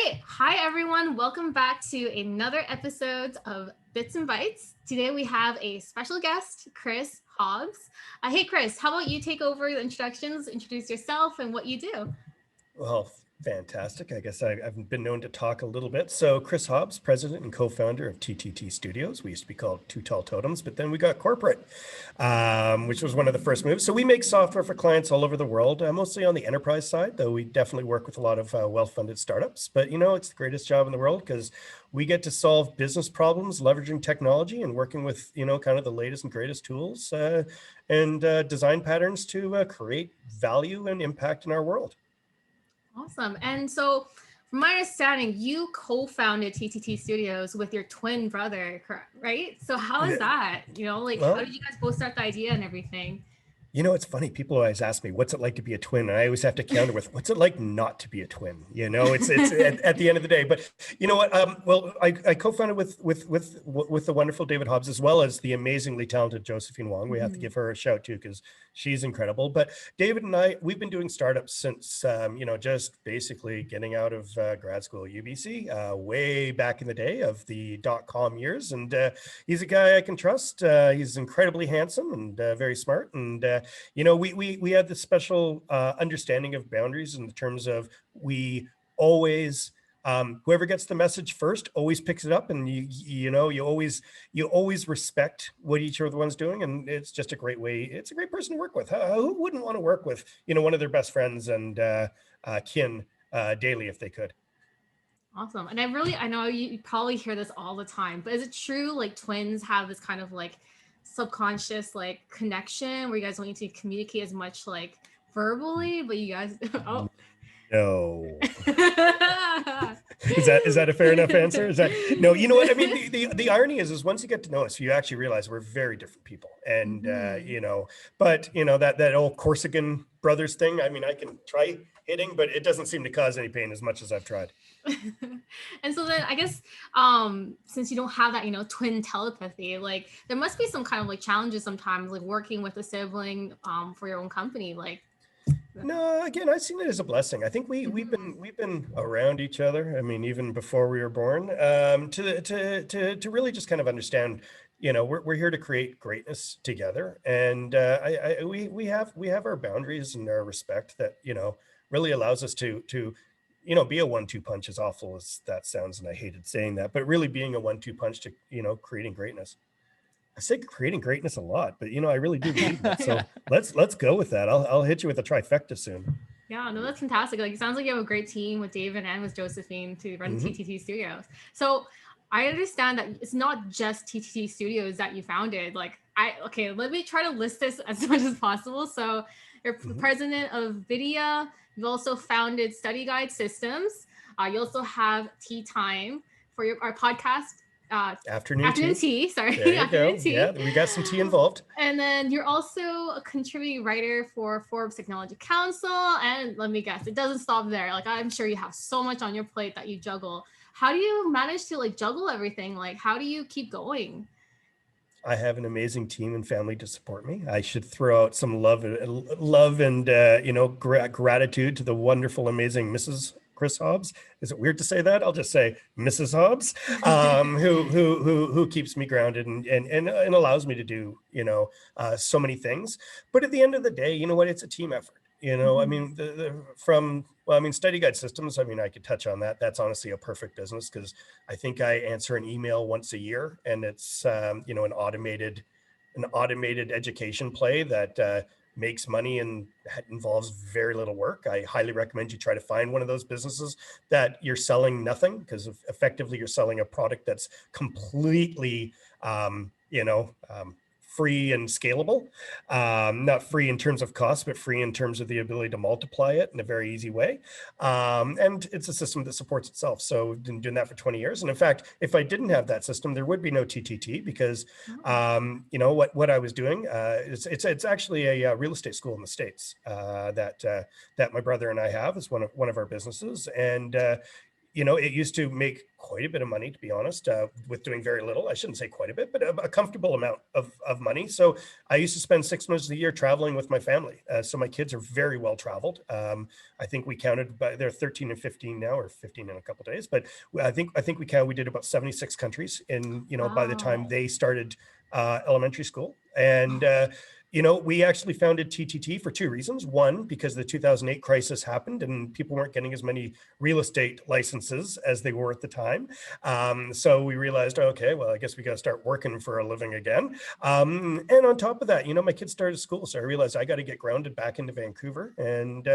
right. Hi, everyone. Welcome back to another episode of Bits and Bytes. Today we have a special guest, Chris Hobbs. Hey, Chris, how about you take over the introductions, introduce yourself and what you do? Well, fantastic. I guess I've been known to talk a little bit. So Chris Hobbs, president and co-founder of TTT Studios. We used to be called Two Tall Totems, but then we got corporate, which was one of the first moves. So we make software for clients all over the world, mostly on the enterprise side, though we definitely work with a lot of well-funded startups. But, it's the greatest job in the world because we get to solve business problems, leveraging technology and working with, kind of the latest and greatest tools and design patterns to create value and impact in our world. Awesome. And so, from my understanding, you co-founded TTT Studios with your twin brother, right? So how is that? How Well, did you guys both start the idea and everything? it's funny. People always ask me, "What's it like to be a twin?" And I always have to counter with, "What's it like not to be a twin?" It's at the end of the day. But you know what? Well, I co-founded with the wonderful David Hobbs as well as the amazingly talented Josephine Wong. We have to Mhm. give her a shout too because she's incredible. But David and we've been doing startups since just basically getting out of grad school at UBC way back in the day of the .com years. And he's a guy I can trust. He's incredibly handsome and very smart and. We had this special understanding of boundaries in terms of we always whoever gets the message first always picks it up, and you always respect what each of the one's doing, and it's just a great way. It's a great person to work with. Who wouldn't want to work with one of their best friends and kin daily if they could? Awesome. And I know you probably hear this all the time, but is it true like twins have this kind of like subconscious like connection where you guys don't need to communicate as much like verbally, but you guys oh No. Is that a fair enough answer? Is that no? You know what I mean. The irony is once you get to know us, you actually realize we're very different people, and Mhm. but that old Corsican brothers thing. I mean, I can try hitting, but it doesn't seem to cause any pain as much as I've tried. And so then I guess since you don't have that, twin telepathy, like there must be some kind of like challenges sometimes like working with a sibling for your own company. Like No, again, I've seen it as a blessing. I think Mhm. we've been around each other. I mean, even before we were born, to really just kind of understand. We're here to create greatness together, and we have our boundaries and our respect that really allows us to be a one-two punch. As awful as that sounds, and I hated saying that, but really being a one-two punch to creating greatness. I say creating greatness a lot, but I really do believe that. Yeah. So let's go with that. I'll hit you with a trifecta soon. Yeah, no, that's fantastic. Like, it sounds like you have a great team with David and with Josephine to run Hmm. TTT Studios. So, I understand that it's not just TTT Studios that you founded. Okay, let me try to list this as much as possible. So, you're the Hmm. president of Vidya. You've also founded Study Guide Systems. You also have Tea Time for our podcast. Uh, Afternoon Afternoon tea. tea, sorry, There you afternoon go. Yeah, tea. we got some tea involved. And then you're also a contributing writer for Forbes Technology Council. And let me guess, it doesn't stop there. Like, I'm sure you have so much on your plate that you juggle. How do you manage to like juggle everything? Like, how do you keep going? I have an amazing team and family to support me. I should throw out some love and gratitude to the wonderful, amazing Mrs. Chris Hobbs. Is it weird to say that? I'll just say Mrs. Hobbs, who keeps me grounded and allows me to do so many things. But at the end of the day, you know what? It's a team effort. I Mhm. mean, from well, I mean, study guide systems. I mean, I could touch on that. That's honestly a perfect business because I think I answer an email once a year, and it's an automated education play that makes money and involves very little work. I highly recommend you try to find one of those businesses that you're selling nothing because effectively you're selling a product that's completely free and scalable. Not free in terms of cost, but free in terms of the ability to multiply it in a very easy way. And it's a system that supports itself. So we've been doing that for 20 years. And in fact, if I didn't have that system, there would be no TTT because, Oh. what I was doing, it's actually a real estate school in the States that my brother and I have as one of our businesses. And it used to make quite a bit of money, to be honest, with doing very little. I shouldn't say quite a bit, but a comfortable amount of money. So I used to spend 6 months of the year traveling with my family. So my kids are very well traveled. I think we counted, but they're 13 and 15 now, or 15 in a couple of days. But I think we did about 76 countries in, by the time Wow. they started elementary school. And we actually founded TTT for two reasons. One, because the 2008 crisis happened and people weren't getting as many real estate licenses as they were at the time. So we realized, okay, well, I guess we got to start working for a living again. And on top of that, my kids started school. So I realized I got to get grounded back into Vancouver. And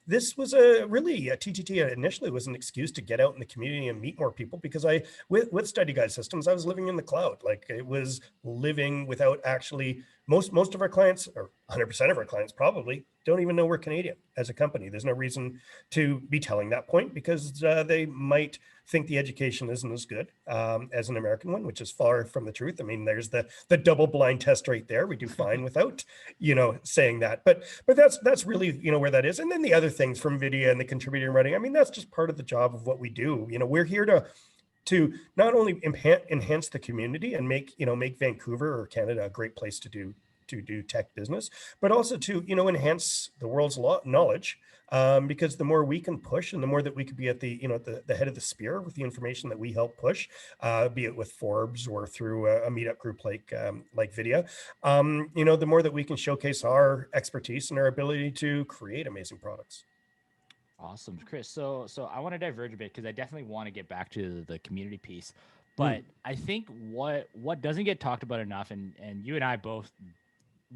this was a TTT initially was an excuse to get out in the community and meet more people, because with Study Guide Systems, I was living in the cloud. Like, it was living without actually, most of our clients, or 100% of our clients probably, don't even know we're Canadian as a company. There's no reason to be telling that point, because they might think the education isn't as good as an American one, which is far from the truth. I mean, there's the double blind test right there. We do fine without, saying that. But that's really, where that is. And then the other things from video and the contributing writing, I mean, that's just part of the job of what we do. We're here to not only enhance the community and make Vancouver or Canada a great place to do tech business, but also to enhance the world's knowledge, because the more we can push, and the more that we could be at the the head of the spear with the information that we help push, be it with Forbes or through a meetup group like Video, the more that we can showcase our expertise and our ability to create amazing products. Awesome, Chris. So I want to diverge a bit, because I definitely want to get back to the community piece. But I think what doesn't get talked about enough, and you and I both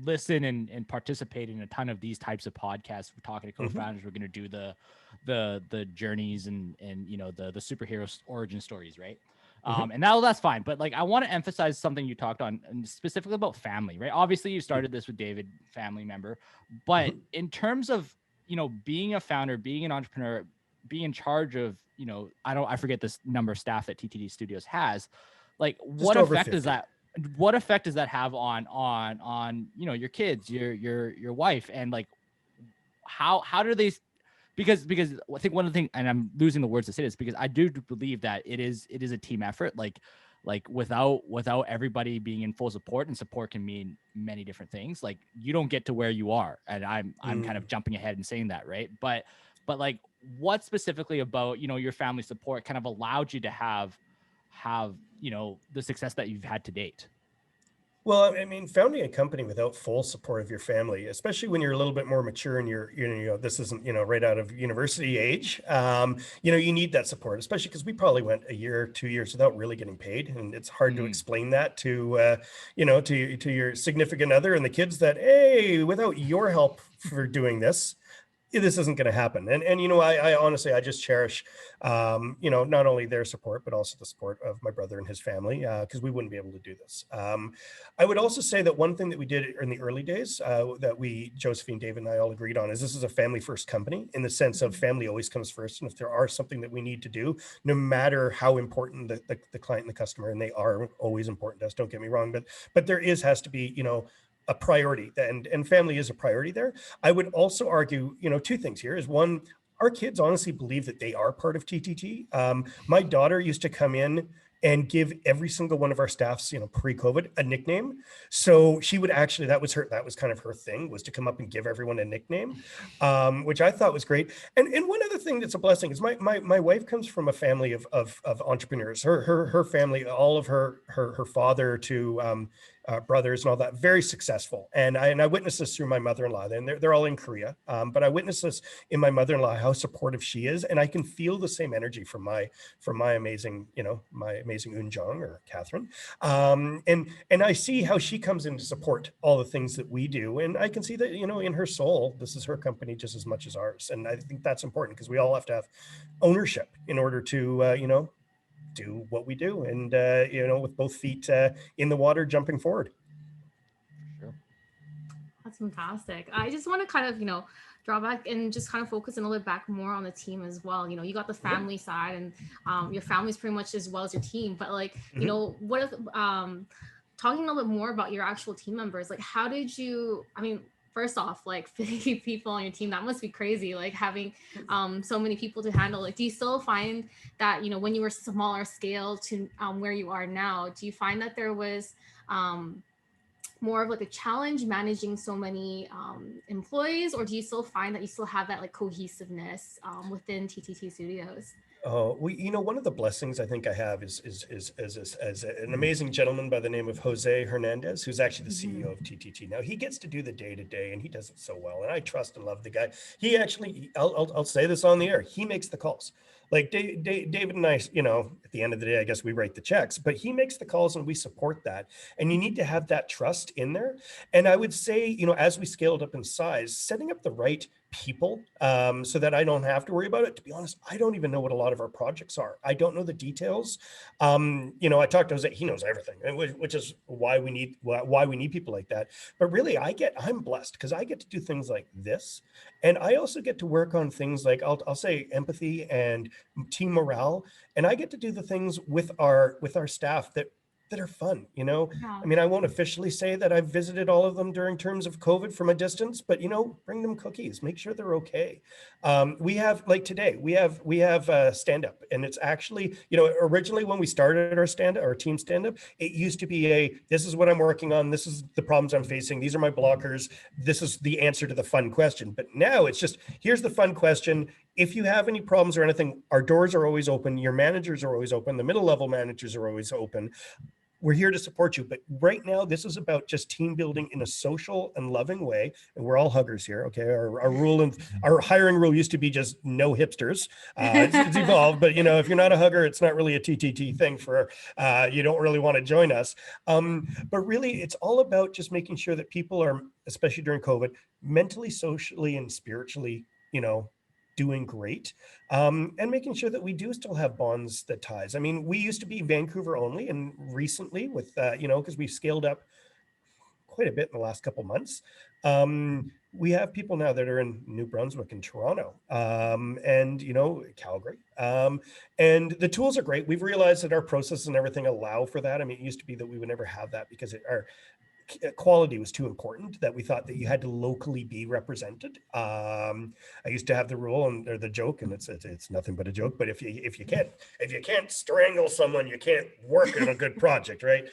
listen and participate in a ton of these types of podcasts. We're talking to co-founders. We're going to do the journeys and the superhero origin stories, right? And that's fine. But like, I want to emphasize something you talked on, and specifically about family, right? Obviously, you started this with David, family member, but in terms of being a founder, being an entrepreneur, being in charge of, I forget this number of staff that TTT Studios has. Like, what effect does that have on your kids, your wife, and like, how do they, because I think one of the things, and I'm losing the words to say this, because I do believe that it is a team effort. Like without everybody being in full support, and support can mean many different things. Like, you don't get to where you are. And I'm kind of jumping ahead and saying that, right? But like, what specifically about, your family support kind of allowed you to have the success that you've had to date? Well, I mean, founding a company without full support of your family, especially when you're a little bit more mature and this isn't, right out of university age, you need that support, especially because we probably went a year, 2 years without really getting paid. And it's hard to explain that to your significant other and the kids that, hey, without your help for doing this isn't going to happen. And I honestly, I just cherish, not only their support, but also the support of my brother and his family, because we wouldn't be able to do this. I would also say that one thing that we did in the early days, that Josephine, David, and I all agreed on, is this is a family first company, in the sense of family always comes first. And if there are something that we need to do, no matter how important the client and the customer, and they are always important to us, don't get me wrong, but there has to be, a priority, and family is a priority there. I would also argue, two things here is, one, our kids honestly believe that they are part of TTT. My daughter used to come in and give every single one of our staffs, pre-COVID, a nickname. So she would actually, that was kind of her thing, was to come up and give everyone a nickname, which I thought was great. And one other thing that's a blessing is my wife comes from a family of entrepreneurs. Her family, all of her father to brothers and all that, very successful. And I witnessed this through my mother-in-law. And they're all in Korea, but I witnessed this in my mother-in-law, how supportive she is, and I can feel the same energy from my amazing, my amazing Unjong, or Catherine. And I see how she comes in to support all the things that we do, and I can see that, in her soul, this is her company just as much as ours. And I think that's important, because we all have to have ownership in order to do what we do, and with both feet in the water, jumping forward. Sure. That's fantastic. I just want to kind of draw back and just kind of focus a little bit back more on the team as well. You got the family side, and your family's pretty much as well as your team, but like what if talking a little bit more about your actual team members, like how did you, I mean, first off, like 50 people on your team, that must be crazy. Like having so many people to handle. Like, do you still find that, you know, when you were smaller scale to where you are now, do you find that there was more of like a challenge managing so many employees, or do you still find that you still have that like cohesiveness within TTT Studios? Oh, you know, one of the blessings I think I have is an amazing gentleman by the name of Jose Hernandez, who's actually the CEO of TTT. Now he gets to do the day to day, and he does it so well. And I trust and love the guy. He actually, I'll say this on the air. He makes the calls. Like David and I, you know, at the end of the day, I guess we write the checks, but he makes the calls and we support that. And you need to have that trust in there. And I would say, you know, as we scaled up in size, setting up the right people so that I don't have to worry about it. To be honest, I don't even know what a lot of our projects are. I don't know the details. You know, I talked to Jose, he knows everything, which is why we need people like that. But really, I'm blessed because I get to do things like this. And I also get to work on things like I'll say empathy and team morale. And I get to do the things with our staff that are fun, you know. Yeah. I mean, I won't officially say that I've visited all of them during terms of COVID from a distance, but you know, bring them cookies, make sure they're okay. We have like today, we have stand up, and it's actually, you know, originally when we started our team stand up, it used to be this is what I'm working on, this is the problems I'm facing, these are my blockers, this is the answer to the fun question. But now it's just, here's the fun question. If you have any problems or anything, our doors are always open. Your managers are always open. The middle level managers are always open. We're here to support you. But right now, this is about just team building in a social and loving way. And we're all huggers here. Okay. Our rule and our hiring rule used to be just no hipsters. It's evolved, but you know, if you're not a hugger, it's not really a TTT thing for, you don't really want to join us. But really it's all about just making sure that people are, especially during COVID, mentally, socially, and spiritually, you know, doing great, and making sure that we do still have bonds that ties. I mean, we used to be Vancouver only, and recently with, you know, because we've scaled up quite a bit in the last couple months, we have people now that are in New Brunswick and Toronto, and, you know, Calgary. And the tools are great. We've realized that our processes and everything allow for that. I mean, it used to be that we would never have that because our quality was too important, that we thought that you had to locally be represented. I used to have the rule or the joke, and it's nothing but a joke. But if you can't strangle someone, you can't work on a good project, right?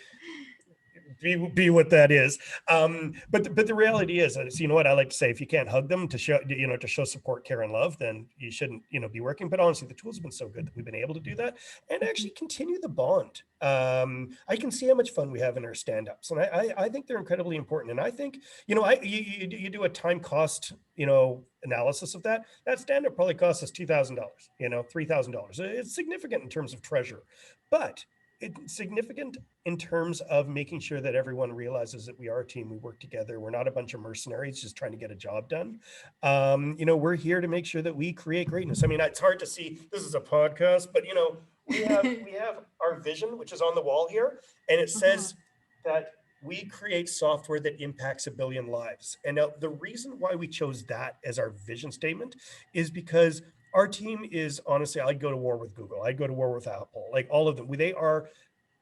Be what that is. But the reality is, you know what I like to say, if you can't hug them to show support, care, and love, then you shouldn't, you know, be working. But honestly, the tools have been so good that we've been able to do that and actually continue the bond. I can see how much fun we have in our stand-ups, and I think they're incredibly important. And I think, you know, you do a time cost, you know, analysis of that stand-up probably costs us $2,000, you know, $3,000. It's significant in terms of treasure, but it's significant in terms of making sure that everyone realizes that we are a team, we work together, we're not a bunch of mercenaries just trying to get a job done. You know, we're here to make sure that we create greatness. I mean, it's hard to see, this is a podcast, but you know, we have our vision, which is on the wall here, and it says that we create software that impacts 1 billion lives. And now the reason why we chose that as our vision statement is because our team is, honestly, I'd go to war with Google. I'd go to war with Apple, like all of them. They are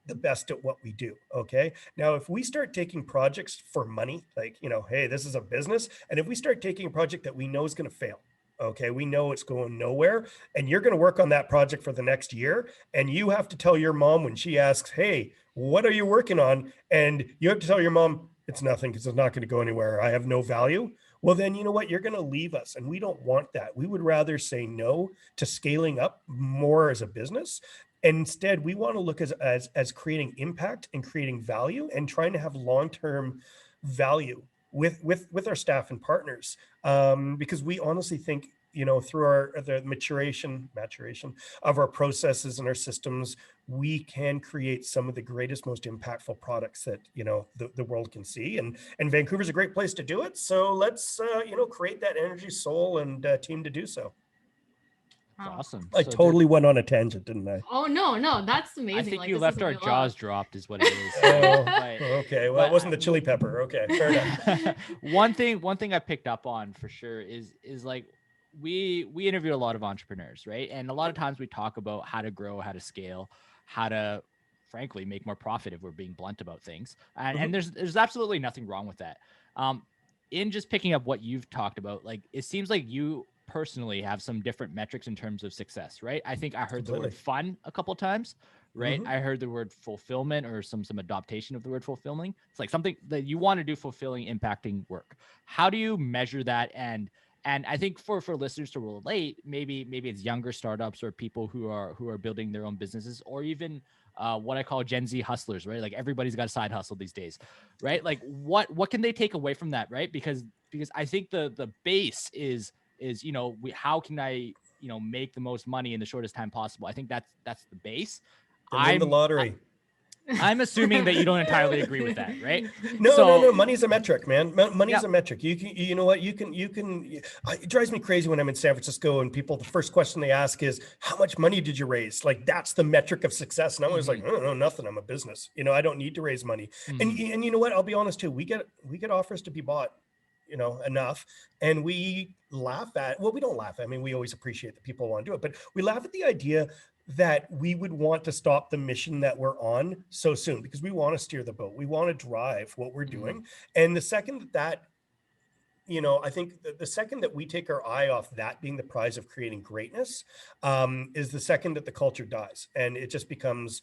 the best at what we do. Okay. Now, if we start taking projects for money, like, you know, hey, this is a business. And if we start taking a project that we know is going to fail, okay, we know it's going nowhere, and you're going to work on that project for the next year, and you have to tell your mom when she asks, hey, what are you working on? And you have to tell your mom, it's nothing because it's not going to go anywhere. I have no value. Well, then you know what? You're going to leave us, and we don't want that. We would rather say no to scaling up more as a business. And instead, we want to look as creating impact and creating value and trying to have long-term value with our staff and partners, because we honestly think, you know, through the maturation of our processes and our systems, we can create some of the greatest, most impactful products that, you know, the world can see. And Vancouver's a great place to do it. So let's, you know, create that energy, soul, and team to do so. That's awesome. I totally went on a tangent, didn't I? Oh, no, that's amazing. I think like, you left our jaws dropped is what it is. Okay. Well, it wasn't the chili pepper. Okay, fair enough. One thing I picked up on for sure is like, we interview a lot of entrepreneurs, right? And a lot of times we talk about how to grow, how to scale, how to frankly make more profit if we're being blunt about things. And there's absolutely nothing wrong with that. in just picking up what you've talked about, like it seems like you personally have some different metrics in terms of success, right? I think I heard the word fun a couple of times, right? I heard the word fulfillment or some adaptation of the word fulfilling. It's like something that you want to do, fulfilling, impacting work. How do you measure that? And I think for listeners to relate, maybe it's younger startups or people who are building their own businesses, or even what I call Gen Z hustlers, right? Like everybody's got a side hustle these days, right? Like what can they take away from that, right? Because I think the base is how can I make the most money in the shortest time possible. I think that's the base. And win the lottery. I'm assuming that you don't entirely agree with that, right? No. Money's a metric, man. Money's a metric. You know what? You can. It drives me crazy when I'm in San Francisco and people, the first question they ask is, how much money did you raise? Like that's the metric of success. And I was like, I don't know, nothing. I'm a business. I don't need to raise money. And you know what? I'll be honest too. We get offers to be bought, enough. And we laugh at, we don't laugh. I mean, we always appreciate that people want to do it, but we laugh at the idea that we would want to stop the mission that we're on so soon because we want to steer the boat. We want to drive what we're doing. And the second that, I think the second that we take our eye off that being the prize of creating greatness is the second that the culture dies. And it just becomes,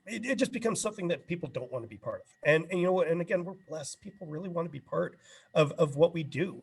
it just becomes something that people don't want to be part of. And and again, we're blessed. People really want to be part of what we do.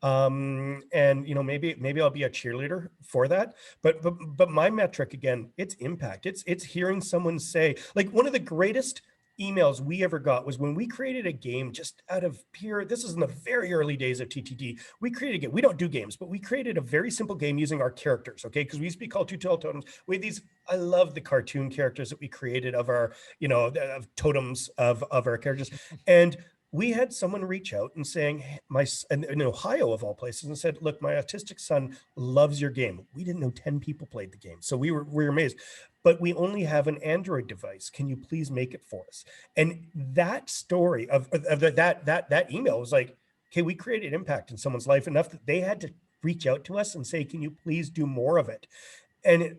And maybe I'll be a cheerleader for that, but my metric again, it's impact. It's hearing someone say, like, one of the greatest emails we ever got was when we created a game just out of pure, this is in the very early days of TTT. We created a game. We don't do games, but we created a very simple game using our characters. Okay. Cause we used to be called Two Tall Totems. We had these, I love the cartoon characters that we created of our, of totems of our characters. And we had someone reach out and saying, in Ohio of all places, and said, look, my autistic son loves your game. We didn't know 10 people played the game. So we were amazed, but we only have an Android device. Can you please make it for us? And that story of that email was like, okay, we created impact in someone's life enough that they had to reach out to us and say, can you please do more of it? And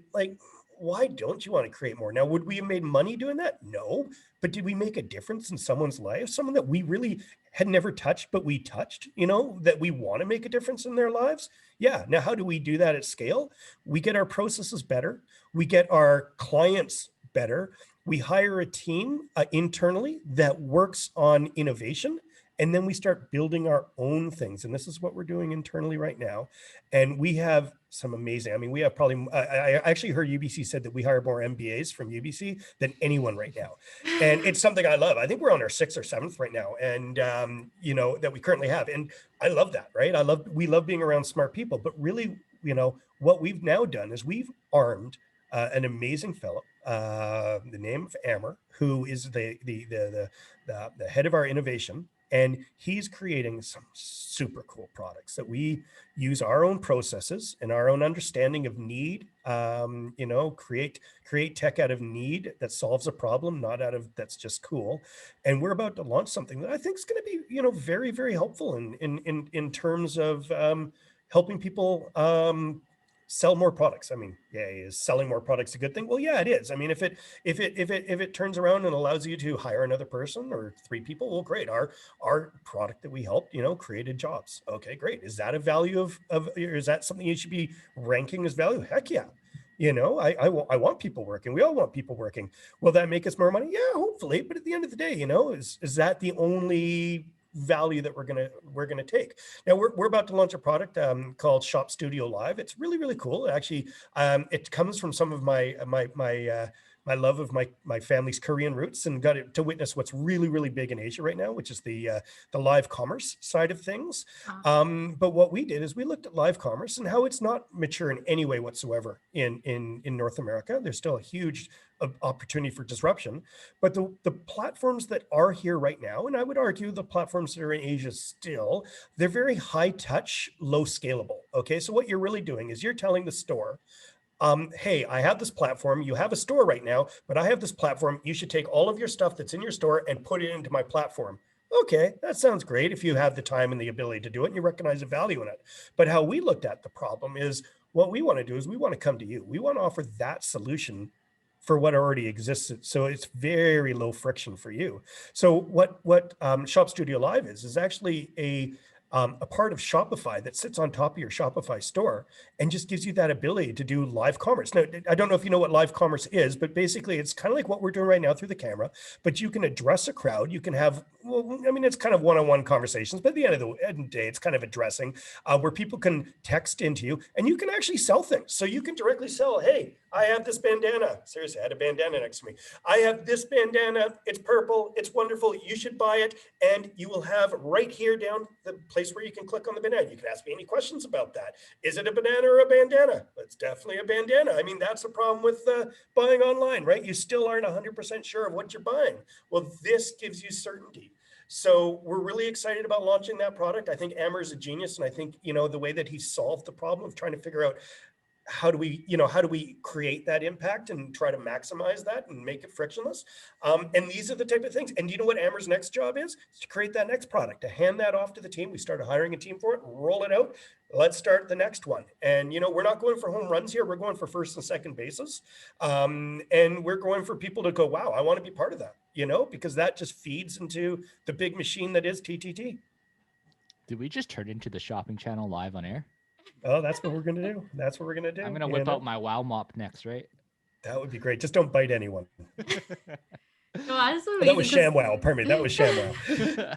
why don't you want to create more? Now, would we have made money doing that? No. But did we make a difference in someone's life? Someone that we really had never touched, but we touched, that we want to make a difference in their lives? Yeah. Now, how do we do that at scale? We get our processes better. We get our clients better. We hire a team internally that works on innovation. And then we start building our own things. And this is what we're doing internally right now. And we have some amazing, we have probably, I actually heard UBC said that we hire more MBAs from UBC than anyone right now. And it's something I love. I think we're on our 6th or 7th right now. And, that we currently have. And I love that, right? We love being around smart people, but really, what we've now done is we've armed an amazing fellow, the name of Amber, who is the head of our innovation. And he's creating some super cool products that we use our own processes and our own understanding of need, create tech out of need that solves a problem, not out of that's just cool. And we're about to launch something that I think is going to be, very, very helpful in terms of helping people sell more products. Is selling more products a good thing? Well, yeah, it is. If it turns around and allows you to hire another person or 3 people, well, great. Our product that we helped, created jobs. Okay, great. Is that a value of or is that something you should be ranking as value? Heck yeah. I want people working. We all want people working. Will that make us more money? Yeah, hopefully. But at the end of the day, is that the only value that we're gonna take? Now we're about to launch a product called Shop Studiolive. It's really, really cool. Actually, it comes from some of my love of my family's Korean roots, and got to witness what's really, really big in Asia right now, which is the live commerce side of things. But what we did is we looked at live commerce and how it's not mature in any way whatsoever in North America. There's still a huge opportunity for disruption, but the platforms that are here right now, and I would argue the platforms that are in Asia still, they're very high touch, low scalable. Okay, so what you're really doing is you're telling the store, hey, I have this platform. You have a store right now, but I have this platform. You should take all of your stuff that's in your store and put it into my platform. Okay, that sounds great if you have the time and the ability to do it and you recognize the value in it. But how we looked at the problem is what we want to do is we want to come to you. We want to offer that solution for what already exists. So it's very low friction for you. So what Shop Studiolive is actually a part of Shopify that sits on top of your Shopify store and just gives you that ability to do live commerce. Now, I don't know if you know what live commerce is, but basically it's kind of like what we're doing right now through the camera, but you can address a crowd. You can have, well, I mean, it's kind of one-on-one conversations, but at the end of the day, it's kind of addressing where people can text into you and you can actually sell things. So you can directly sell, hey, I have this bandana. Seriously, I had a bandana next to me. I have this bandana. It's purple. It's wonderful. You should buy it. And you will have right here down the place where you can click on the banana. You can ask me any questions about that. Is it a banana or a bandana? It's definitely a bandana. I mean, that's the problem with buying online, right? You still aren't 100% sure of what you're buying. Well, this gives you certainty. So we're really excited about launching that product. I think Amber is a genius. And I think, you know, the way that he solved the problem of trying to figure out how do we create that impact and try to maximize that and make it frictionless? And these are the type of things. And you know what Amber's next job is? To create that next product, to hand that off to the team. We started hiring a team for it, roll it out. Let's start the next one. And, you know, we're not going for home runs here. We're going for first and second bases. And we're going for people to go, wow, I want to be part of that, you know, because that just feeds into the big machine that is TTT. Did we just turn into the shopping channel live on air? Oh, that's what we're going to do. That's what we're going to do. I'm going to whip out my WoW mop next, right? That would be great. Just don't bite anyone. No, that's Oh, that was ShamWow. Pardon me. That was ShamWow.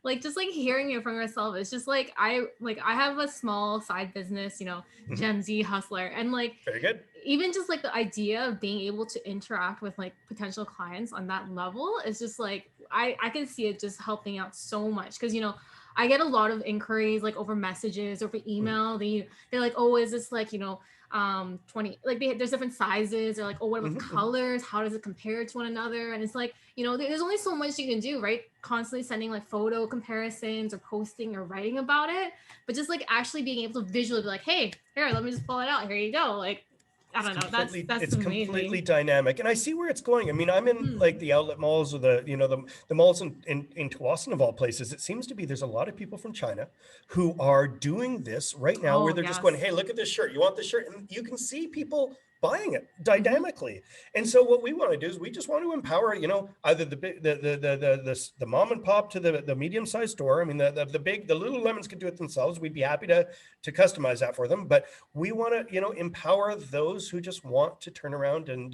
Like just like hearing it from yourself, it's just like I have a small side business, you know, Gen Z hustler, and like very good. Even just like the idea of being able to interact with like potential clients on that level is just like I can see it just helping out so much, because you know I get a lot of inquiries like over messages, over email. They're like, oh, is this like, you know, 20, like there's different sizes. They're like, oh, what about the colors? How does it compare to one another? And it's like, you know, there's only so much you can do, right? Constantly sending like photo comparisons or posting or writing about it. But just like actually being able to visually be like, hey, here, let me just pull it out. Here you go. Like, I don't know. That's it's amazing. Completely dynamic, and I see where it's going. I mean, I'm in like the outlet malls or the malls in Tawasin of all places. It seems to be there's a lot of people from China who are doing this right now, where they're just going, hey, look at this shirt. You want this shirt? And you can see people buying it dynamically. And so what we want to do is we just want to empower, you know, either the mom and pop to the medium-sized store. I mean, the Lululemons could do it themselves. We'd be happy to customize that for them, but we want to, you know, empower those who just want to turn around and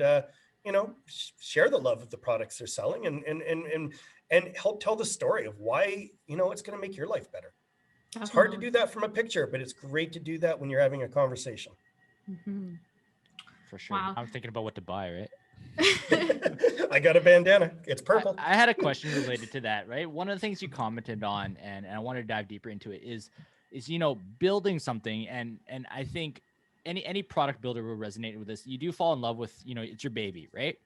you know, share the love of the products they're selling and help tell the story of why, you know, it's going to make your life better. Definitely. It's hard to do that from a picture, but it's great to do that when you're having a conversation. For sure. Wow. I'm thinking about what to buy, right? I got a bandana. It's purple. I had a question related to that, right? One of the things you commented on, and I want to dive deeper into it, is you know, building something, and I think any product builder will resonate with this. You do fall in love with, you know, it's your baby, right?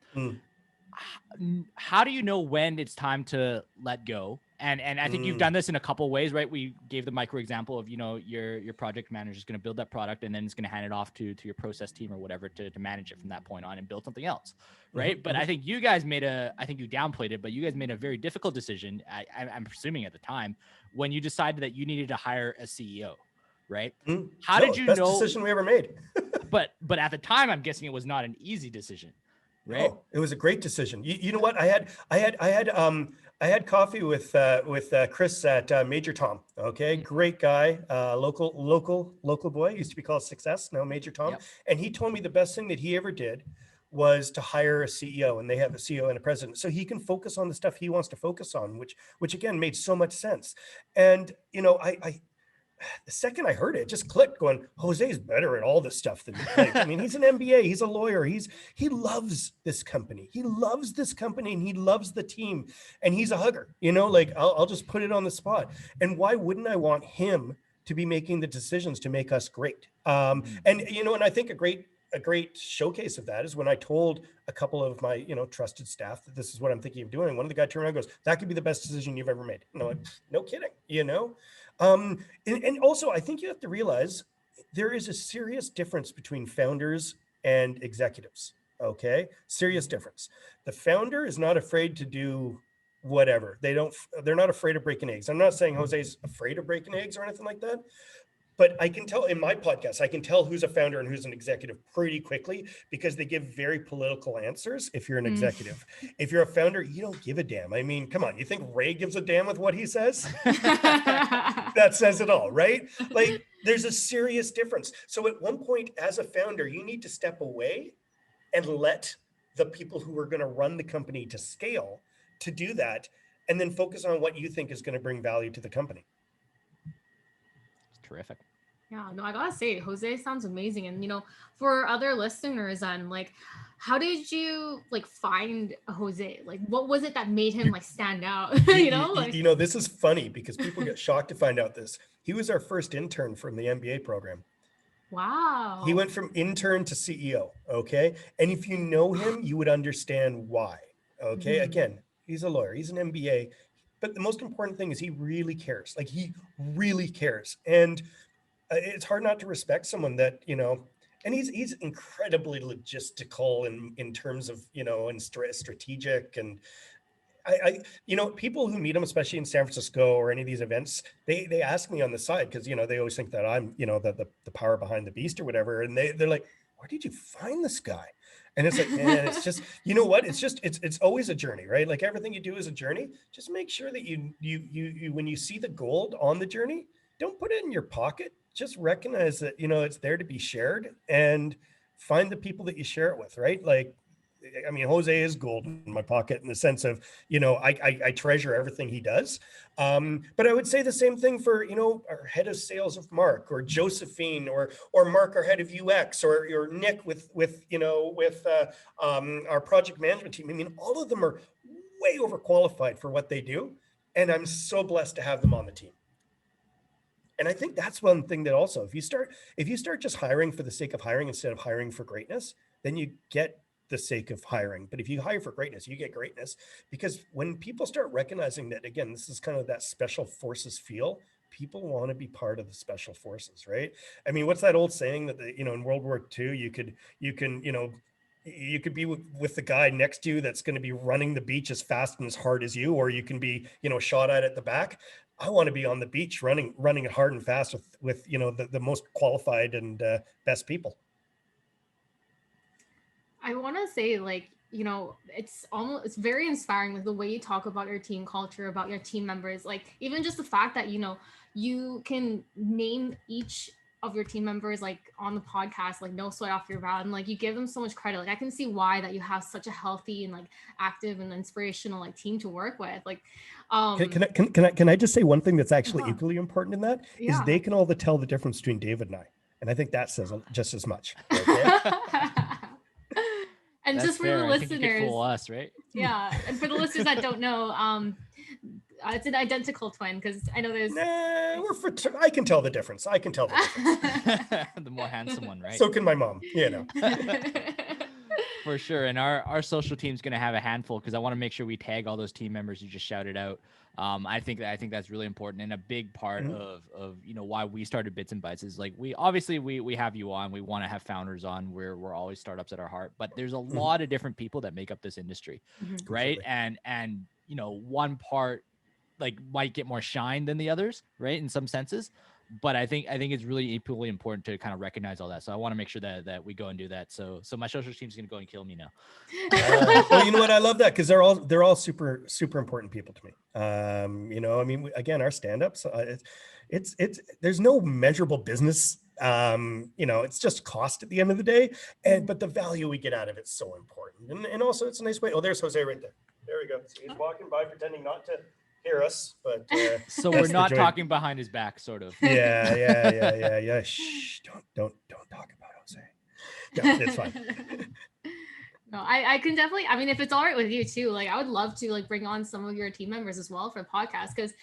How do you know when it's time to let go? And I think you've done this in a couple of ways, right? We gave the micro example of, you know, your project manager is going to build that product and then it's going to hand it off to your process team or whatever to manage it from that point on and build something else, right? But I think you guys I think you downplayed it, but you guys made a very difficult decision, I'm presuming at the time, when you decided that you needed to hire a CEO, right? How did you know? Best decision we ever made. but at the time, I'm guessing it was not an easy decision, right? Oh, it was a great decision. You know what? I had coffee with Chris at Major Tom. Okay, great guy, local boy. Used to be called Success, now Major Tom. Yep. And he told me the best thing that he ever did was to hire a CEO, and they have a CEO and a president, so he can focus on the stuff he wants to focus on, which again made so much sense. And you know, the second I heard it, it just clicked, going, Jose's better at all this stuff than me. Like, I mean, he's an MBA, he's a lawyer, he loves this company. He loves this company and he loves the team, and he's a hugger, you know, like I'll just put it on the spot. And why wouldn't I want him to be making the decisions to make us great? And, you know, and I think a great showcase of that is when I told a couple of my, you know, trusted staff that this is what I'm thinking of doing. One of the guys turned around and goes, that could be the best decision you've ever made. And I'm like, no kidding, you know? And also, I think you have to realize there is a serious difference between founders and executives. Okay, serious difference. The founder is not afraid to do whatever. They're not afraid of breaking eggs. I'm not saying Jose's afraid of breaking eggs or anything like that, But I can tell in my podcast, I can tell who's a founder and who's an executive pretty quickly because they give very political answers. If you're an executive, if you're a founder, you don't give a damn. I mean, come on, you think Ray gives a damn with what he says? That says it all, right? Like there's a serious difference. So at one point as a founder, you need to step away and let the people who are going to run the company to scale to do that, and then focus on what you think is going to bring value to the company. It's terrific. Yeah, no, I gotta say, Jose sounds amazing. And for other listeners, like, how did you like find Jose? Like, what was it that made him like stand out? This is funny because people get shocked to find out this. He was our first intern from the MBA program. Wow. He went from intern to CEO. Okay. And if you know him, you would understand why. Okay. Mm-hmm. Again, he's a lawyer, he's an MBA, but the most important thing is he really cares. Like he really cares. And it's hard not to respect someone that, and he's incredibly logistical in terms of, and strategic. And I people who meet him, especially in San Francisco or any of these events, they ask me on the side because, they always think that I'm, the power behind the beast or whatever. And they're like, where did you find this guy? And it's like, man, it's just, you know what? It's always a journey, right? Like everything you do is a journey. Just make sure that you when you see the gold on the journey, don't put it in your pocket. Just recognize that, it's there to be shared and find the people that you share it with, right? Like, I mean, Jose is gold in my pocket in the sense of, I treasure everything he does. But I would say the same thing for, our head of sales of Mark or Josephine or Mark, our head of UX or Nick with our project management team. I mean, all of them are way overqualified for what they do. And I'm so blessed to have them on the team. And I think that's one thing that also, if you start just hiring for the sake of hiring instead of hiring for greatness, then you get the sake of hiring. But if you hire for greatness, you get greatness. Because when people start recognizing that, again, this is kind of that special forces feel, people want to be part of the special forces, right? I mean, what's that old saying that, in World War II, you could be with the guy next to you that's going to be running the beach as fast and as hard as you, or you can be, shot at the back. I want to be on the beach running it hard and fast with the most qualified and best people. I want to say, like, it's very inspiring, like the way you talk about your team culture, about your team members, like even just the fact that, you can name each of your team members like on the podcast, like no sweat off your brow, and like you give them so much credit. Like I can see why that you have such a healthy and like active and inspirational like team to work with. Like can I just say one thing that's actually equally important in that is they can all tell the difference between David and I. And I think that says just as much. Okay? And that's just for fair. the I think listeners, you could fool us, right? Yeah, and for the listeners that don't know, it's an identical twin because I know there's. I can tell the difference. The more handsome one, right? So can my mom. For sure. And our social team's going to have a handful because I want to make sure we tag all those team members you just shouted out. I think that's really important, and a big part of why we started Bits and Bytes is like we have you on. We want to have founders on. We're always startups at our heart, but there's a lot of different people that make up this industry, right? And one part like might get more shine than the others, right? In some senses. But I think it's really equally important to kind of recognize all that. So I want to make sure that we go and do that. So my social team's going to go and kill me now. Well, you know what? I love that because they're all super, super important people to me. I mean, again, our stand-ups, it's there's no measurable business. It's just cost at the end of the day. But the value we get out of it's so important. And also it's a nice way. Oh, there's Jose right there. There we go. So he's walking by pretending not to hear us, but so we're not talking behind his back, sort of. Yeah. Shh, don't talk about Jose. Yeah, it's fine. No, I can definitely, I mean, if it's all right with you too, like I would love to like bring on some of your team members as well for the podcast because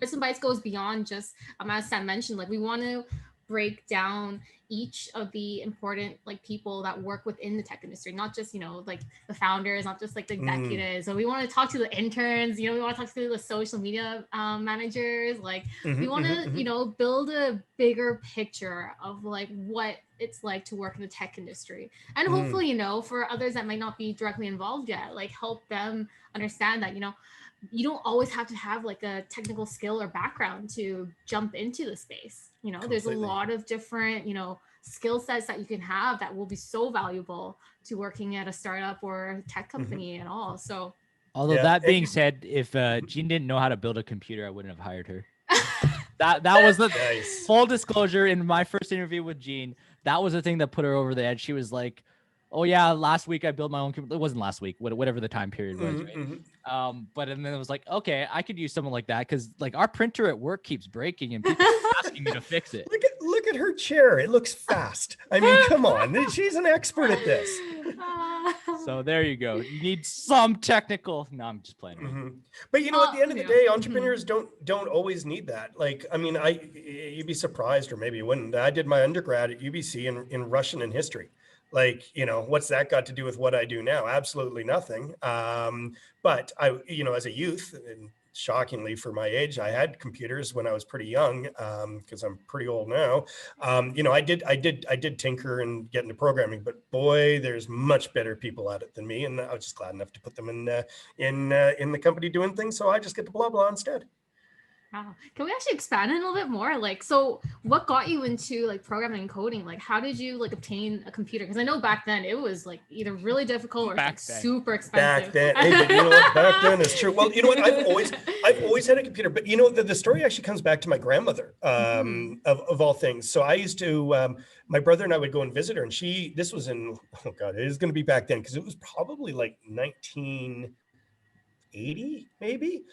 Bits and Bytes goes beyond just as Sam mentioned, like we want to break down each of the important like people that work within the tech industry, not just, like the founders, not just like the executives. So we want to talk to the interns, we want to talk to the social media managers. Like we want to, build a bigger picture of like what it's like to work in the tech industry. And hopefully, for others that might not be directly involved yet, like help them understand that, you don't always have to have like a technical skill or background to jump into the space. There's a lot of different, skill sets that you can have that will be so valuable to working at a startup or a tech company and all. So, although that being said, if Jean didn't know how to build a computer, I wouldn't have hired her. that was the full disclosure in my first interview with Jean. That was the thing that put her over the edge. She was like, oh yeah, last week I built my own computer. It wasn't last week, whatever the time period was, right? But and then it was like, okay, I could use someone like that because like our printer at work keeps breaking and people are asking me to fix it. Look at her chair. It looks fast. I mean, come on. She's an expert at this. So there you go. You need some technical. No, I'm just playing. But at the end of the day, entrepreneurs don't always need that. Like, I mean, you'd be surprised, or maybe you wouldn't. I did my undergrad at UBC in Russian and history. Like, what's that got to do with what I do now? Absolutely nothing. But I, as a youth, and shockingly for my age, I had computers when I was pretty young, because I'm pretty old now. I did tinker and get into programming, but boy, there's much better people at it than me, and I was just glad enough to put them in the company doing things. So I just get to blah blah instead. Wow. Can we actually expand it a little bit more? Like, so what got you into like programming and coding? Like, how did you like obtain a computer? Because I know back then it was like either really difficult or like super expensive. Back then, hey, but you know what? Back then is true. Well, you know what? I've always had a computer, but the story actually comes back to my grandmother, of all things. So I used to, my brother and I would go and visit her, and this was in, oh God, it is going to be back then because it was probably like 1980 maybe.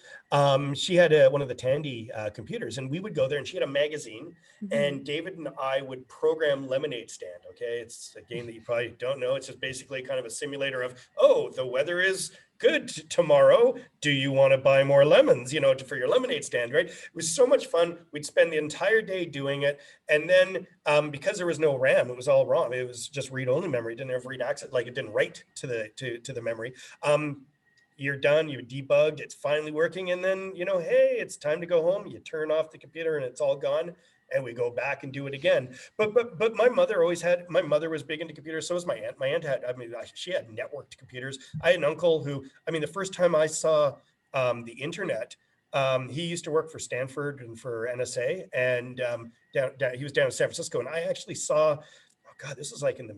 She had one of the Tandy computers, and we would go there, and she had a magazine, and David and I would program Lemonade Stand. Okay, it's a game that you probably don't know. It's just basically kind of a simulator of, oh, the weather is good tomorrow. Do you want to buy more lemons, for your lemonade stand, right? It was so much fun. We'd spend the entire day doing it. And then because there was no RAM, it was all ROM. It was just read-only memory. It didn't have read access, like it didn't write to the memory. You're done, you debugged, it's finally working, and then hey, it's time to go home. You turn off the computer and it's all gone, and we go back and do it again. But my mother was big into computers. So was my aunt. My aunt had, she had networked computers. I had an uncle who, the first time I saw the internet, he used to work for Stanford and for NSA, and he was down in San Francisco, and I actually saw, oh God, this was like in the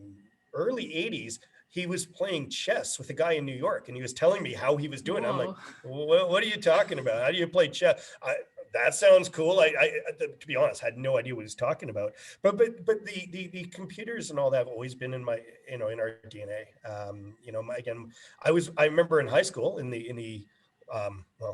early 80s. He was playing chess with a guy in New York, and he was telling me how he was doing. Whoa. I'm like, what are you talking about? How do you play chess? That sounds cool. I to be honest, had no idea what he was talking about. But the computers and all that have always been in my, in our DNA. Again, I remember in high school in the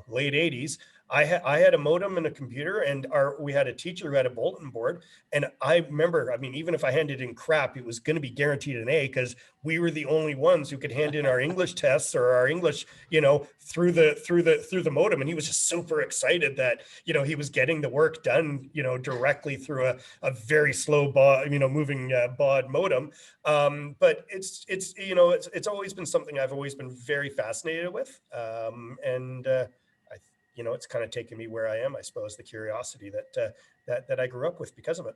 late 80s, I had a modem and a computer, and we had a teacher who had a bulletin board. And I remember, even if I handed in crap, it was going to be guaranteed an A, because we were the only ones who could hand in our English tests or our English, through the modem. And he was just super excited that, he was getting the work done, directly through a very slow moving baud modem. But it's always been something I've always been very fascinated with. It's kind of taken me where I am, I suppose, the curiosity that I grew up with because of it.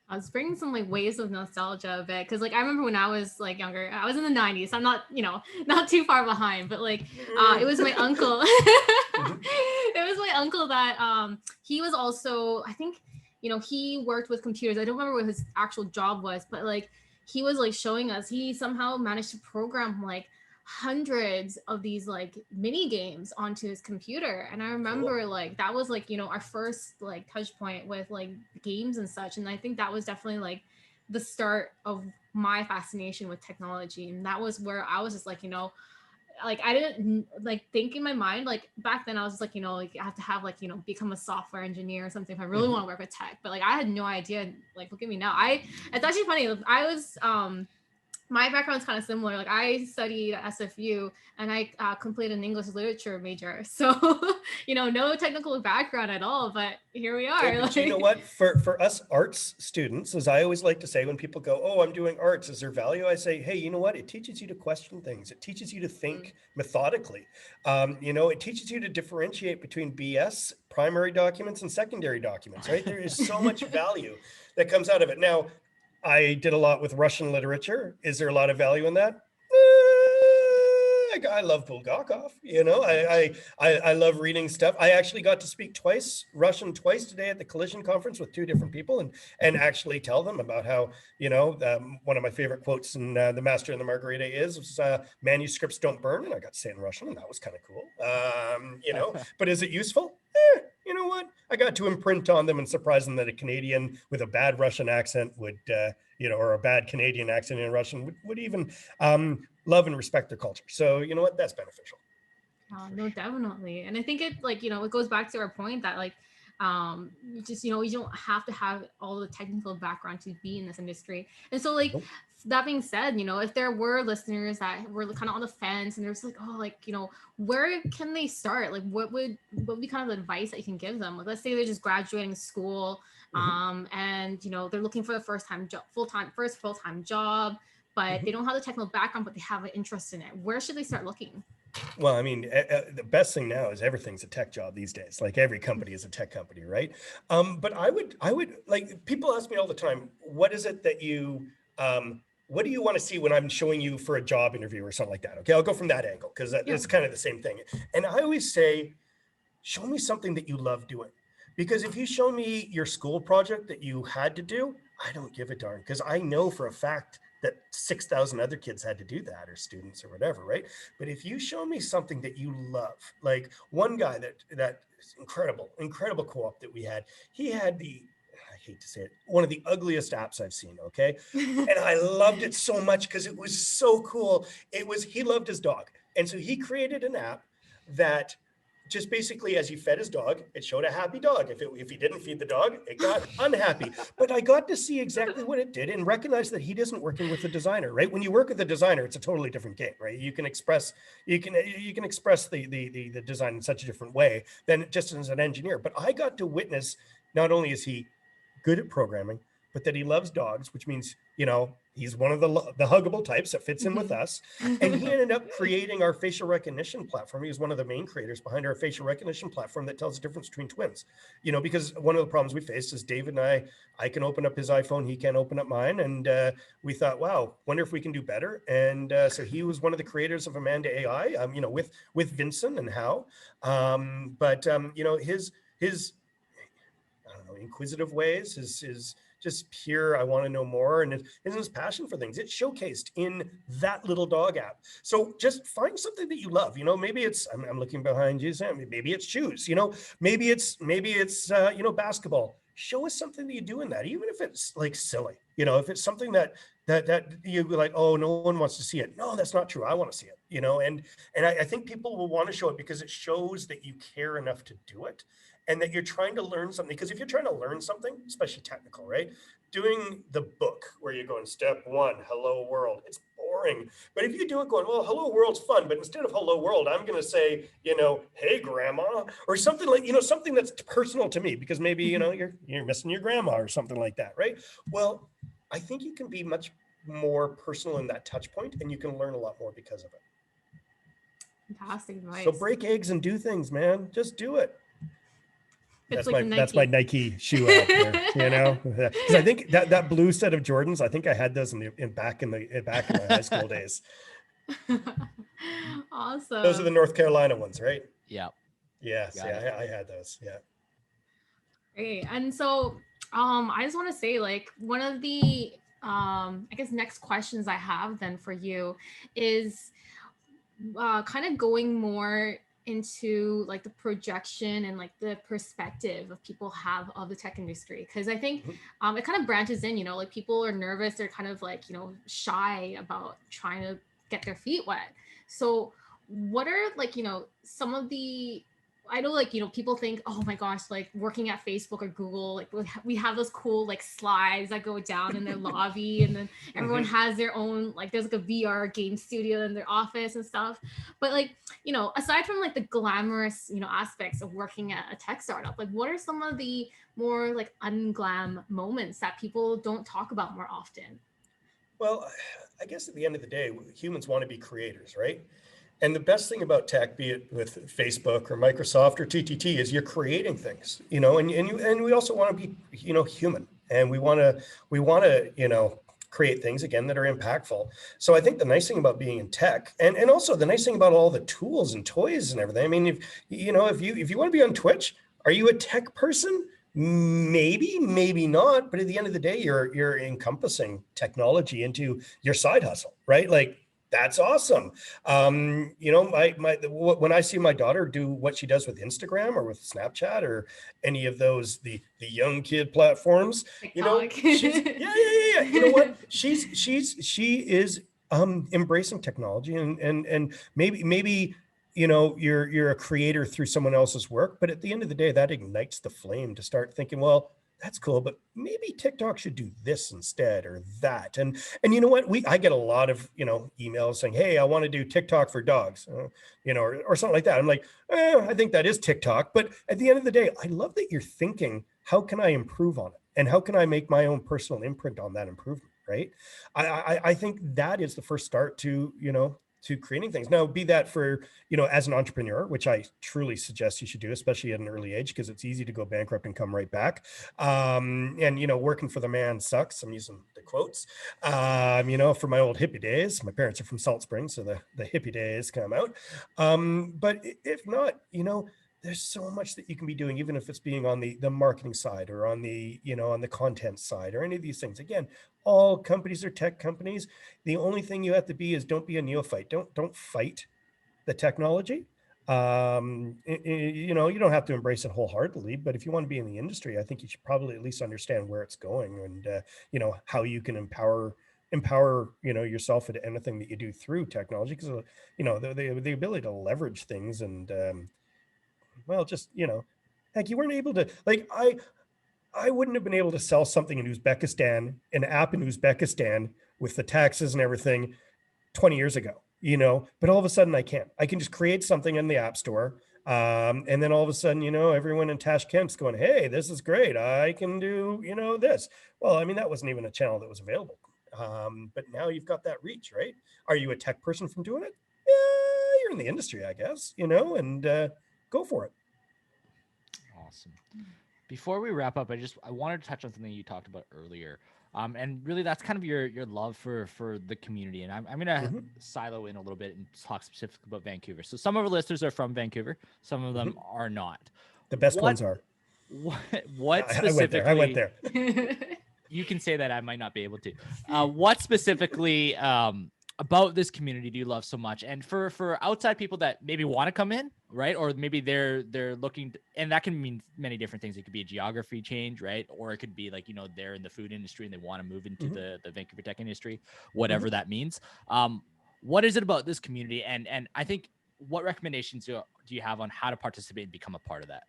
I was bringing some like waves of nostalgia a bit, because like I remember when I was like younger, I was in the 90s. So I'm not, not too far behind, but like it was my uncle. It was my uncle that he was also, I think, he worked with computers. I don't remember what his actual job was, but like he was like showing us, he somehow managed to program like hundreds of these like mini games onto his computer. And I remember like that was like our first like touch point with like games and such, and I think that was definitely like the start of my fascination with technology. And that was where I was just like like I didn't like think in my mind, like back then I was just like like I have to have like become a software engineer or something if I really want to work with tech. But like I had no idea. Like look at me now. It's actually funny. I was my background is kind of similar. Like I studied at SFU and I completed an English literature major. So, no technical background at all, but here we are. But you know what? For us arts students, as I always like to say, when people go, "Oh, I'm doing arts, is there value?" I say, "Hey, you know what? It teaches you to question things. It teaches you to think methodically. It teaches you to differentiate between BS, primary documents, and secondary documents. Right? There is so much value that comes out of it. Now, I did a lot with Russian literature. Is there a lot of value in that? I love Bulgakov. I love reading stuff. I actually got to speak Russian twice today at the Collision Conference with 2 different people, and actually tell them about how one of my favorite quotes in The Master and the Margarita is manuscripts don't burn, and I got to say it in Russian, and that was kind of cool. But is it useful? You know what? I got to imprint on them and surprise them that a Canadian with a bad Russian accent would, or a bad Canadian accent in Russian would even love and respect their culture. So you know what? That's beneficial. No, definitely. And I think it it goes back to our point that you don't have to have all the technical background to be in this industry. And so that being said, if there were listeners that were kind of on the fence and there's where can they start? Like what would be kind of the advice that you can give them? Like let's say they're just graduating school and they're looking for the full-time job, but they don't have the technical background, but they have an interest in it. Where should they start looking? Well, I mean, the best thing now is everything's a tech job these days. Like every company is a tech company, right? But I would like, people ask me all the time, what is it that you, what do you want to see when I'm showing you for a job interview or something like that? Okay, I'll go from that angle because it's kind of the same thing. And I always say, show me something that you love doing. Because if you show me your school project that you had to do, I don't give a darn, because I know for a fact that 6,000 other kids had to do that, or students or whatever, right? But if you show me something that you love, like one guy that incredible co-op that we had, he had I hate to say it, one of the ugliest apps I've seen, okay? And I loved it so much because it was so cool. He loved his dog. And so he created an app that just basically, as he fed his dog, it showed a happy dog. If he didn't feed the dog, it got unhappy. But I got to see exactly what it did and recognize that he isn't working with the designer, right? When you work with the designer, it's a totally different game, right? You can express the design in such a different way than just as an engineer. But I got to witness, not only is he good at programming, but that he loves dogs, which means, he's one of the huggable types that fits in with us. And he ended up creating our facial recognition platform. He was one of the main creators behind our facial recognition platform that tells the difference between twins. Because one of the problems we faced is David and I can open up his iPhone, he can't open up mine. And we thought, wow, wonder if we can do better. And so he was one of the creators of Amanda AI, with Vincent and Hal. His I don't know, inquisitive ways, his just pure, I want to know more, and his passion for things, it's showcased in that little dog app. So just find something that you love. Maybe it's, I'm looking behind you, Sam, maybe it's shoes, maybe it's basketball. Show us something that you do in that, even if it's like silly, if it's something that you like, oh, no one wants to see it. No, that's not true. I want to see it, and I think people will want to show it because it shows that you care enough to do it. And that you're trying to learn something, because if you're trying to learn something, especially technical, right? Doing the book where you're going step 1, hello world, it's boring. But if you do it going, well, hello world's fun, but instead of hello world, I'm going to say, hey grandma, or something like, something that's personal to me, because maybe, you're missing your grandma or something like that, right? Well, I think you can be much more personal in that touch point, and you can learn a lot more because of it. Fantastic advice. So break eggs and do things, man. Just do it. That's my Nike shoe out there, because I think that blue set of Jordans, I think I had those back in my high school days. Awesome. Those are the North Carolina ones, right? Yeah. Yes. Yeah, I had those. Yeah. Great. And so, I just want to say, like, one of the, I guess next questions I have then for you is, kind of going more into like the projection and like the perspective of people have of the tech industry, because I think it kind of branches in, like people are nervous, they're kind of like shy about trying to get their feet wet. So what are like some of the I know, like, people think, oh my gosh, like working at Facebook or Google, like we have those cool like slides that go down in their lobby, and then everyone has their own, like there's like a VR game studio in their office and stuff. But like, aside from like the glamorous, aspects of working at a tech startup, like what are some of the more like unglam moments that people don't talk about more often? Well, I guess at the end of the day, humans want to be creators, right? And the best thing about tech, be it with Facebook or Microsoft or TTT, is you're creating things, and we also want to be, human, and we want to create things again that are impactful. So I think the nice thing about being in tech, and also the nice thing about all the tools and toys and everything. I mean, if you want to be on Twitch, are you a tech person? Maybe, maybe not. But at the end of the day, you're encompassing technology into your side hustle, right? Like, that's awesome. When I see my daughter do what she does with Instagram or with Snapchat or any of those the young kid platforms, she's yeah. You know what? She is embracing technology, and maybe you're a creator through someone else's work, but at the end of the day, that ignites the flame to start thinking, well, that's cool, but maybe TikTok should do this instead or that. And you know what? I get a lot of, emails saying, hey, I want to do TikTok for dogs, or something like that. I'm like, I think that is TikTok. But at the end of the day, I love that you're thinking, how can I improve on it? And how can I make my own personal imprint on that improvement? Right. I think that is the first start to creating things. Now, be that for, as an entrepreneur, which I truly suggest you should do, especially at an early age, because it's easy to go bankrupt and come right back. And, working for the man sucks. I'm using the quotes, for my old hippie days. My parents are from Salt Springs, so the hippie days come out. But if not, there's so much that you can be doing, even if it's being on the marketing side or on the, on the content side or any of these things. Again, all companies are tech companies. The only thing you have to be is don't be a neophyte. Don't fight the technology. You don't have to embrace it wholeheartedly, but if you want to be in the industry, I think you should probably at least understand where it's going and, how you can empower yourself into anything that you do through technology, because, the ability to leverage things and, heck, you weren't able to, like, I wouldn't have been able to sell something in Uzbekistan, an app in Uzbekistan with the taxes and everything 20 years ago, but all of a sudden I can just create something in the app store. And then all of a sudden, everyone in Tashkent's going, hey, this is great. I can do, this. Well, I mean, that wasn't even a channel that was available. But now you've got that reach, right? Are you a tech person from doing it? Yeah, you're in the industry, I guess, and go for it. Awesome. Before we wrap up, I wanted to touch on something you talked about earlier. And really that's kind of your love for the community. And I'm going to silo in a little bit and talk specifically about Vancouver. So some of our listeners are from Vancouver. Some of them are not. The best ones are. What specifically? I went there. You can say that, I might not be able to. What specifically about this community do you love so much? And for outside people that maybe want to come in, right? Or maybe they're looking and that can mean many different things. It could be a geography change, right? Or it could be like, they're in the food industry and they want to move into the Vancouver tech industry, whatever that means. What is it about this community? And I think, what recommendations do you have on how to participate and become a part of that?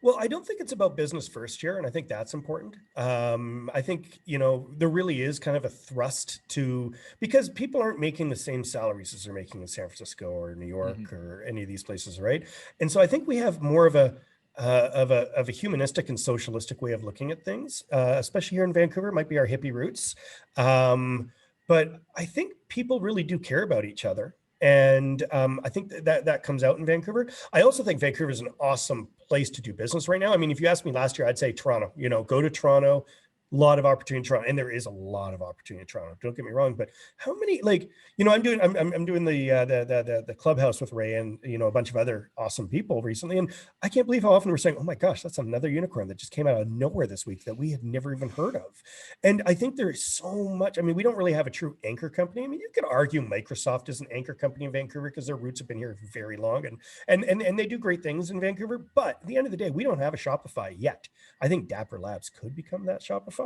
Well, I don't think it's about business first here, and I think that's important. I think, there really is kind of a thrust to, because people aren't making the same salaries as they're making in San Francisco or New York or any of these places, right? And so I think we have more of a humanistic and socialistic way of looking at things, especially here in Vancouver. It might be our hippie roots. But I think people really do care about each other. And I think that comes out in Vancouver. I also think Vancouver is an awesome place to do business right now. I mean, if you asked me last year, I'd say Toronto. Go to Toronto. A lot of opportunity in Toronto, and there is a lot of opportunity in Toronto. Don't get me wrong, but how many, I'm doing the clubhouse with Ray and a bunch of other awesome people recently, and I can't believe how often we're saying, oh my gosh, that's another unicorn that just came out of nowhere this week that we had never even heard of. And I think there is so much. I mean, we don't really have a true anchor company. I mean, you could argue Microsoft is an anchor company in Vancouver because their roots have been here very long, and they do great things in Vancouver. But at the end of the day, we don't have a Shopify yet. I think Dapper Labs could become that Shopify.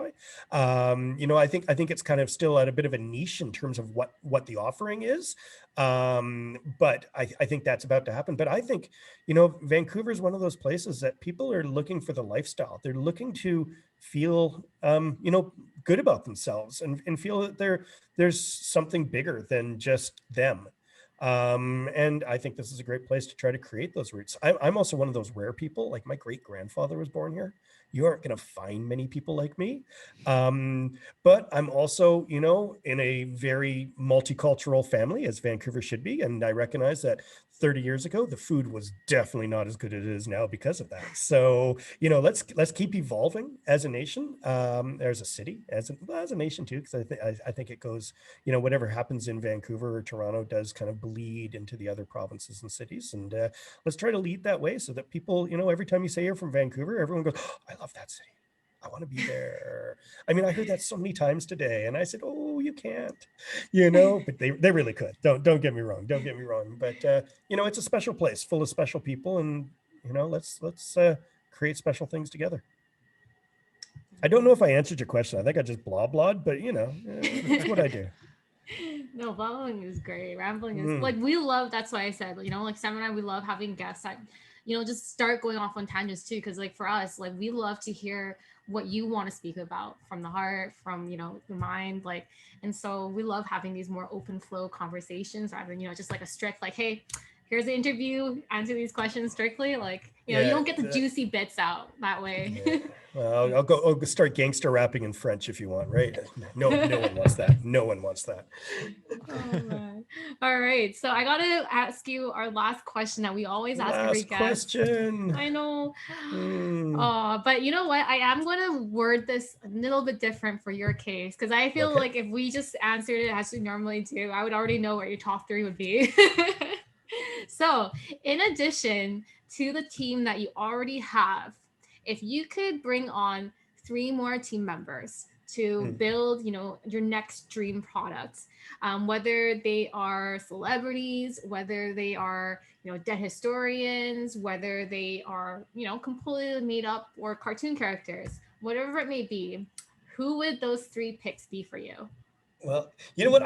diversify. I think it's kind of still at a bit of a niche in terms of what the offering is. But I think that's about to happen. But I think, Vancouver is one of those places that people are looking for the lifestyle. They're looking to feel, good about themselves and feel that there's something bigger than just them. And I think this is a great place to try to create those roots. I'm also one of those rare people. Like, my great grandfather was born here. You aren't going to find many people like me. But I'm also, in a very multicultural family, as Vancouver should be. And I recognize that 30 years ago, the food was definitely not as good as it is now because of that. So, let's keep evolving as a nation, as a city, as a nation too, because I think it goes, whatever happens in Vancouver or Toronto does kind of bleed into the other provinces and cities. And let's try to lead that way so that people, every time you say you're from Vancouver, everyone goes, oh, I love that city. I want to be there. I mean, I heard that so many times today, and I said, "Oh, you can't," but they really could. Don't get me wrong. Don't get me wrong. But it's a special place, full of special people, and let's create special things together. I don't know if I answered your question. I think I just blabled, but that's what I do. No, blabbling is great. Rambling is like, we love. That's why I said, like Sam and I, we love having guests that, just start going off on tangents too. Because like for us, like we love to hear what you want to speak about from the heart, from the mind, like. And so we love having these more open flow conversations rather than just like a strict like, hey, here's the interview, answer these questions strictly. Like you don't get the juicy bits out that way. Yeah. Well, I'll go start gangster rapping in French if you want, right? No one wants that. No one wants that. Oh man. All right. So I gotta ask you our last question that we always ask every guest. Question. I know. But you know what? I am gonna word this a little bit different for your case because I feel like if we just answered it as we normally do, I would already know what your top 3 would be. So, in addition to the team that you already have, if you could bring on 3 more team members to build, your next dream products, whether they are celebrities, whether they are, dead historians, whether they are, completely made up or cartoon characters, whatever it may be, who would those 3 picks be for you? Well, you know what?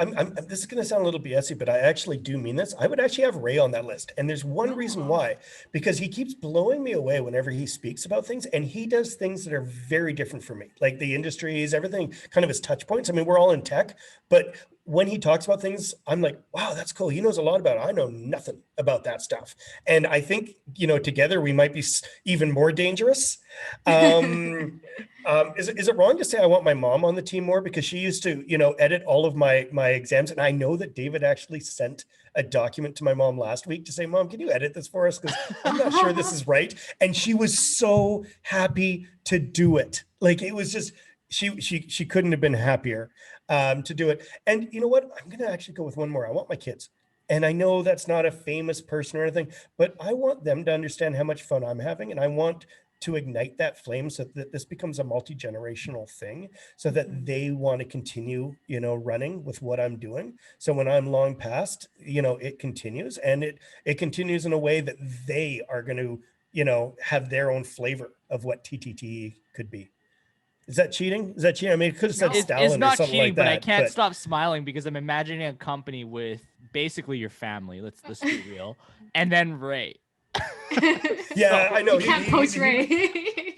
This is going to sound a little BSy, but I actually do mean this. I would actually have Ray on that list. And there's one reason why, because he keeps blowing me away whenever he speaks about things. And he does things that are very different from me, like the industries, everything kind of his touch points. I mean, we're all in tech, but when he talks about things, I'm like, wow, that's cool. He knows a lot about it. I know nothing about that stuff. And I think, together we might be even more dangerous. Is it wrong to say I want my mom on the team more? Because she used to, edit all of my exams. And I know that David actually sent a document to my mom last week to say, Mom, can you edit this for us? Because I'm not sure this is right. And she was so happy to do it. Like, it was just, she couldn't have been happier to do it. And you know what? I'm going to actually go with one more. I want my kids. And I know that's not a famous person or anything, but I want them to understand how much fun I'm having. And I want to ignite that flame so that this becomes a multi-generational thing, so that they want to continue, running with what I'm doing. So when I'm long past, it continues, and it continues in a way that they are going to, have their own flavor of what TTT could be. Is that cheating? I mean, it could have said Stalin it's not or something cheating, like that. But I can't stop smiling because I'm imagining a company with basically your family. Let's be real, and then Ray. Yeah, I know. You can't poach Ray.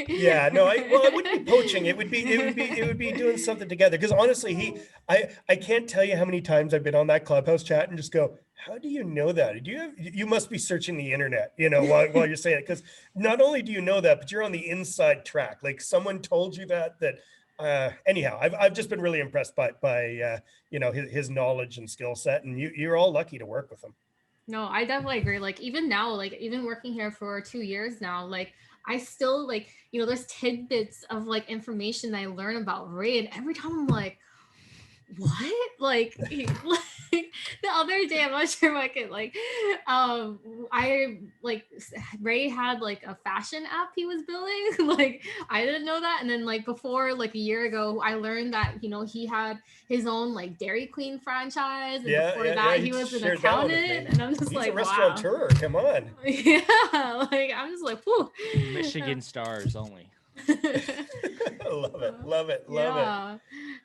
Yeah, no, it wouldn't be poaching. It would be doing something together. Because honestly, I can't tell you how many times I've been on that Clubhouse chat and just go, how do you know that? You must be searching the internet, while you're saying it. Because not only do you know that, but you're on the inside track. Like, someone told you that. Anyhow, I've just been really impressed by his knowledge and skill set, and you're all lucky to work with him. No, I definitely agree. Like, even now, like, even working here for 2 years now, like, I still, like, there's tidbits of like information that I learn about Ray, and every time I'm like, what? Like, the other day, I'm not sure if I could, like, I, like, Ray had like a fashion app he was building. Like, I didn't know that. And then, like, before, like, a year ago, I learned that, he had his own, like, Dairy Queen franchise. And before that, he was an accountant. And I'm just He's like, a restaurateur. Wow. Come on. Yeah. Like, I'm just like, whew. Michigan stars only. Love it, love it, love Yeah.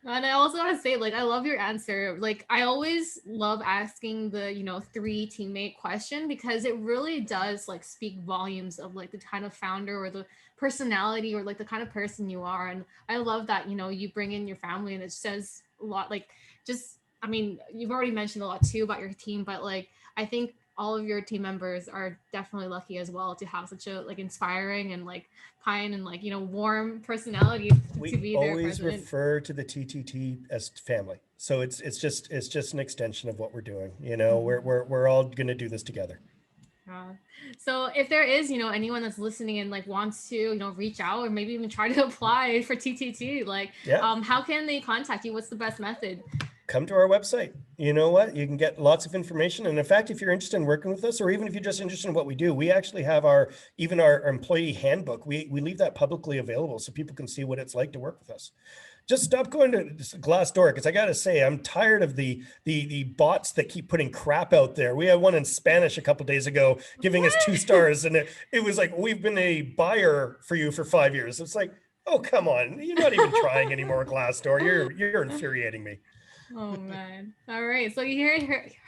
And I also want to say, like, I love your answer. Like, I always love asking the, three teammate question because it really does like speak volumes of like the kind of founder or the personality or like the kind of person you are. And I love that, you bring in your family and it says a lot, like, just, I mean, you've already mentioned a lot too about your team, but like, I think all of your team members are definitely lucky as well to have such a like inspiring and like kind and like warm personality it. to We be their always president. refer to the TTT as family, so it's just an extension of what we're doing. We're all gonna do this together. So if there is anyone that's listening and like wants to reach out or maybe even try to apply for TTT, like how can they contact you? What's the best method? Come to our website. You know what? You can get lots of information. And in fact, if you're interested in working with us, or even if you're just interested in what we do, we actually have our employee handbook. We leave that publicly available so people can see what it's like to work with us. Just stop going to Glassdoor, because I got to say, I'm tired of the bots that keep putting crap out there. We had one in Spanish a couple of days ago giving us 2 stars. And it was like, we've been a buyer for you for 5 years. It's like, oh, come on. You're not even trying anymore, Glassdoor. You're infuriating me. Oh man. All right. So you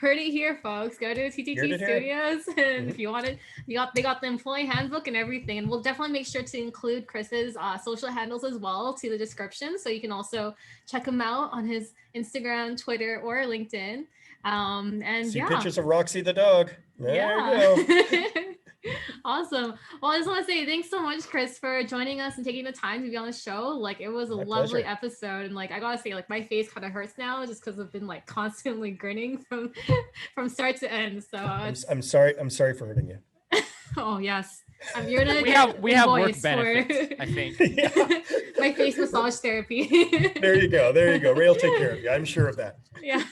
heard it here, folks. Go to TTT Studios. And if you want it, they got the employee handbook and everything. And we'll definitely make sure to include Chris's social handles as well to the description. So you can also check him out on his Instagram, Twitter, or LinkedIn. And see pictures of Roxy the dog. There you go. Awesome. Well, I just want to say thanks so much, Chris, for joining us and taking the time to be on the show. Like, it was a lovely episode, and like I gotta say, like, my face kind of hurts now just because I've been like constantly grinning from start to end. So I'm sorry for hurting you. Oh yes, you're gonna we have work benefits, I think. My face massage therapy. There you go. Ray will take care of you. I'm sure of that. Yeah.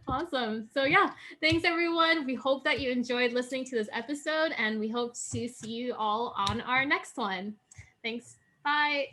Awesome. So yeah, thanks everyone. We hope that you enjoyed listening to this episode, and we hope to see you all on our next one. Thanks. Bye.